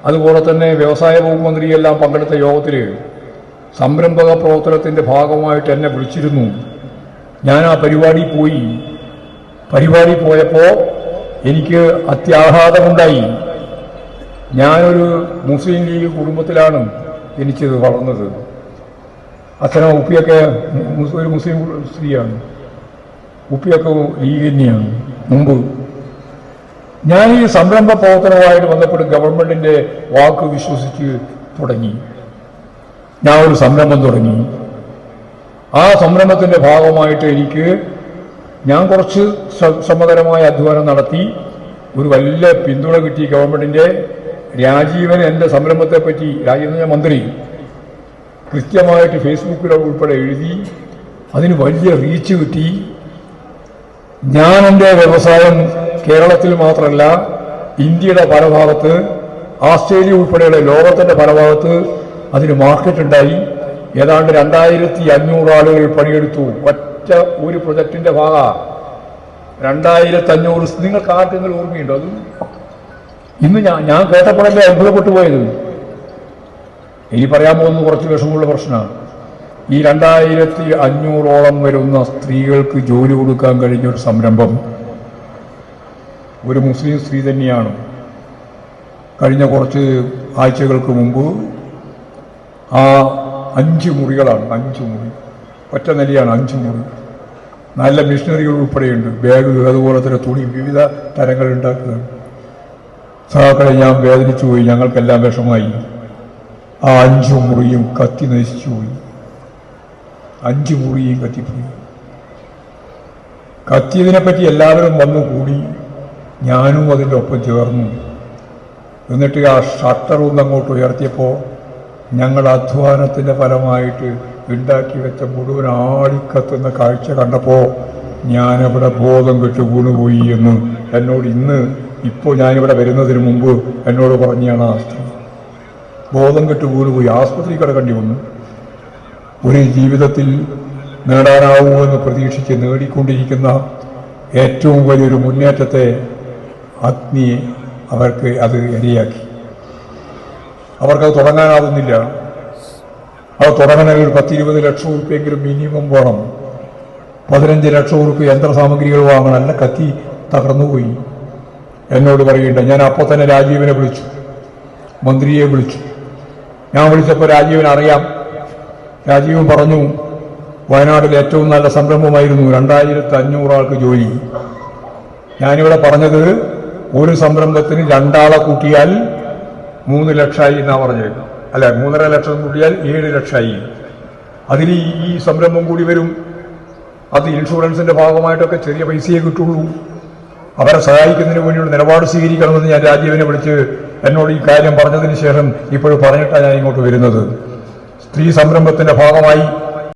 അതുപോലെ തന്നെ വ്യവസായ വകുപ്പ് മന്ത്രിയെല്ലാം പങ്കെടുത്ത യോഗത്തിൽ സംരംഭക പ്രവർത്തനത്തിൻ്റെ ഭാഗമായിട്ട് എന്നെ വിളിച്ചിരുന്നു. ഞാൻ ആ പരിപാടി പോയപ്പോൾ എനിക്ക് അത്യാഘാതമുണ്ടായി. ഞാനൊരു മുസ്ലിം ലീഗ് കുടുംബത്തിലാണ് ജനിച്ചത്, വളർന്നത്. അച്ഛനോ ഉപ്പിയൊക്കെ ഒരു മുസ്ലിം സ്ത്രീയാണ്, ഉപ്പിയൊക്കെ ലീഗ് തന്നെയാണ് മുമ്പ്. ഞാൻ ഈ സംരംഭ പ്രവർത്തനവുമായിട്ട് ബന്ധപ്പെട്ട് ഗവൺമെൻറ്റിൻ്റെ വാക്ക് വിശ്വസിച്ച് തുടങ്ങി. ഞാൻ ഒരു സംരംഭം തുടങ്ങി. ആ സംരംഭത്തിൻ്റെ ഭാഗമായിട്ട് ഞാൻ കുറച്ച് ശ്രമകരമായ അധ്വാനം നടത്തി. ഒരു വലിയ പിന്തുണ കിട്ടി ഗവൺമെൻറ്റിൻ്റെ. രാജീവൻ എൻ്റെ സംരംഭത്തെപ്പറ്റി, രാജീവൻ മന്ത്രി, കൃത്യമായിട്ട് ഫേസ്ബുക്കിൽ ഉൾപ്പെടെ എഴുതി. അതിന് വലിയ റീച്ച് കിട്ടി. ഞാൻ എൻ്റെ വ്യവസായം കേരളത്തിൽ മാത്രമല്ല, ഇന്ത്യയുടെ പല ഭാഗത്ത്, ആസ്ട്രേലിയ ഉൾപ്പെടെയുള്ള ലോകത്തിൻ്റെ പല ഭാഗത്ത് അതിന് മാർക്കറ്റ് ഉണ്ടായി. ഏതാണ്ട് 2500 ആളുകൾ പണിയെടുത്തു. ഒറ്റ ഒരു പ്രൊജക്ടിൻ്റെ ഭാഗമാണ് 2500. നിങ്ങൾക്ക് ആർക്കെങ്കിലും ഓർമ്മയുണ്ടോ അത്? ഇന്ന് ഞാൻ കേട്ടപ്പോഴല്ലേ അത്ഭുതപ്പെട്ടു പോയത്. ഇനി പറയാൻ പോകുന്നത് കുറച്ച് വിഷമമുള്ള പ്രശ്നമാണ്. ഈ 2500ഓളം വരുന്ന സ്ത്രീകൾക്ക് ജോലി കൊടുക്കാൻ കഴിഞ്ഞൊരു സംരംഭം ഒരു മുസ്ലിം സ്ത്രീ തന്നെയാണ്. കഴിഞ്ഞ കുറച്ച് ആഴ്ചകൾക്ക് മുമ്പ് ആ 5 മുറികളാണ്, 5 മുറി, ഒറ്റ നിലയാണ്, 5 മുറി. നല്ല മിഷനറികൾ ഉൾപ്പെടെയുണ്ട്. ബാഗ്, അതുപോലെ തന്നെ തുണി, വിവിധ തരങ്ങൾ ഉണ്ടാക്കുക. സഹാക്കളെ, ഞാൻ വേദനിച്ചു പോയി. ഞങ്ങൾക്കെല്ലാം വിഷമായി. ആ 5 മുറിയും കത്തി നശിച്ചു പോയി. 5 മുറിയും കത്തിപ്പോയി. കത്തിയതിനെപ്പറ്റി എല്ലാവരും വന്നു കൂടി. ഞാനും അതിൻ്റെ ഒപ്പം ചേർന്നു. എന്നിട്ട് ആ ഷട്ടർ ഒന്നങ്ങോട്ട് ഉയർത്തിയപ്പോൾ ഞങ്ങളുടെ അധ്വാനത്തിൻ്റെ ഫലമായിട്ട് ഉണ്ടാക്കി വെച്ച മുഴുവൻ ആളിക്കത്തുന്ന കാഴ്ച കണ്ടപ്പോൾ ഞാനവിടെ ബോധം കെട്ട് വീണുപോയി എന്ന് എന്നോട് ഇപ്പോൾ ഞാനിവിടെ വരുന്നതിന് മുമ്പ് എന്നോട് പറഞ്ഞാണ് ആ സ്ത്രീ. ബോധം കെട്ട് വീണുപോയി. ആസ്പത്രി കിടക്കേണ്ടി വന്നു. ഒരു ജീവിതത്തിൽ നേടാനാവുമെന്ന് പ്രതീക്ഷിച്ച് നേടിക്കൊണ്ടിരിക്കുന്ന ഏറ്റവും വലിയൊരു മുന്നേറ്റത്തെ അഗ്നി അവർക്ക് അത് ഇരയാക്കി. അവർക്കത് തുടങ്ങാനാവുന്നില്ല. അത് തുടങ്ങണമെങ്കിൽ ഒരു 10-20 ലക്ഷം ഉറുപ്പ്യെങ്കിലും മിനിമം വേണം. 15 ലക്ഷം ഉറുപ്പ്യ യന്ത്രസാമഗ്രികൾ വാങ്ങണം. അല്ല, കത്തി തകർന്നുപോയി. എന്നോട് പറയണ്ട. ഞാൻ അപ്പോൾ തന്നെ രാജീവനെ വിളിച്ചു, മന്ത്രിയെ വിളിച്ചു. ഞാൻ വിളിച്ചപ്പോൾ രാജീവൻ അറിയാം. രാജീവൻ പറഞ്ഞു, വയനാട്ടിൽ ഏറ്റവും നല്ല സംരംഭമായിരുന്നു, 2500 ആൾക്ക് ജോലി. ഞാനിവിടെ പറഞ്ഞത് ഒരു സംരംഭത്തിന് 2 ആളെ കൂട്ടിയാൽ 3 ലക്ഷമായി എന്നാണ് പറഞ്ഞത്. അല്ല, 3.5 ലക്ഷം കൂട്ടിയാൽ 7 ലക്ഷമായി. അതിൽ ഈ സംരംഭം കൂടി വരും. അത് ഇൻഷുറൻസിൻ്റെ ഭാഗമായിട്ടൊക്കെ ചെറിയ പൈസയെ കിട്ടുള്ളൂ. അവരെ സഹായിക്കുന്നതിന് വേണ്ടിയുള്ള നിലപാട് സ്വീകരിക്കണമെന്ന് ഞാൻ രാജീവനെ വിളിച്ച് എന്നോട് ഈ കാര്യം പറഞ്ഞതിന് ശേഷം ഇപ്പോഴും പറഞ്ഞിട്ടാണ് ഞാൻ ഇങ്ങോട്ട് വരുന്നത്. സ്ത്രീ സംരംഭത്തിൻ്റെ ഭാഗമായി